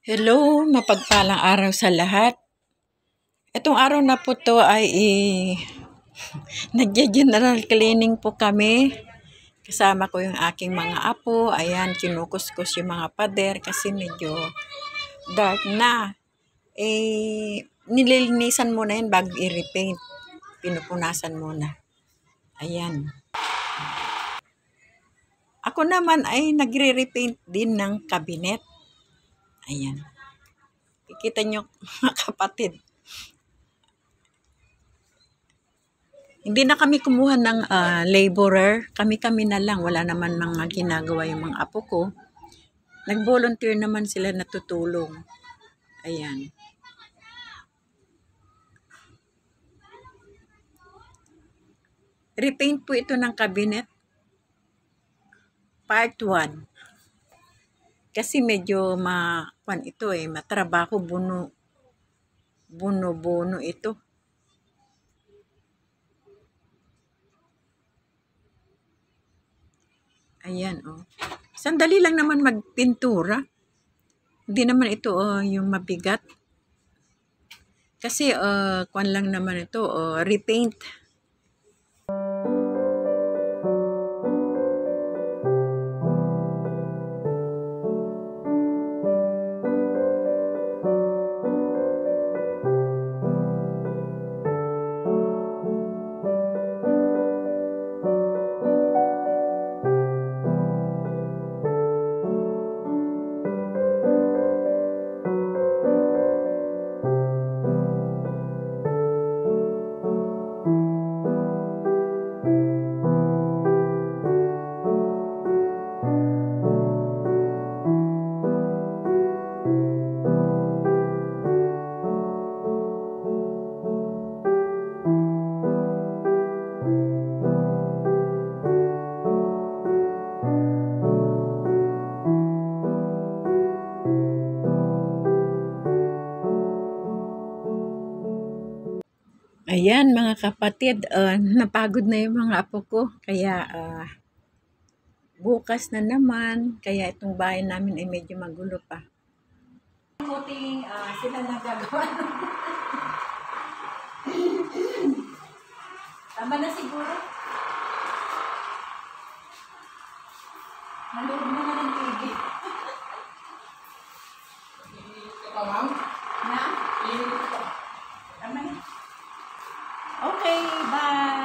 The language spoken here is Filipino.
Hello, mapagpalang araw sa lahat. Itong araw na po to ay nagge-general cleaning po kami. Kasama ko yung aking mga apo. Ayan, kinukuskus yung mga pader kasi medyo dark na. Nililinisan muna yan bago i-repaint. Pinupunasan muna. Ayan. Ako naman ay nagre-repaint din ng cabinet. Ayan. Kikita nyo mga kapatid. Hindi na kami kumuha ng laborer. Kami-kami na lang. Wala naman mga ginagawa yung mga apo ko. Nag-volunteer naman sila na tutulong. Ayan. Repaint po ito ng cabinet. Part 1. Kasi medyo matrabaho, buno ito. Ayan, oh. Sandali lang naman magpintura. Hindi naman ito yung mabigat. Kasi kuwan lang naman ito, repaint. Ayan mga kapatid, napagod na yung mga apo ko. Kaya bukas na naman. Kaya itong bahay namin ay medyo magulo pa. Puting sila nagagawa. Tama na siguro. Malood mo na ng TV. Na? Tama na. Okay, bye.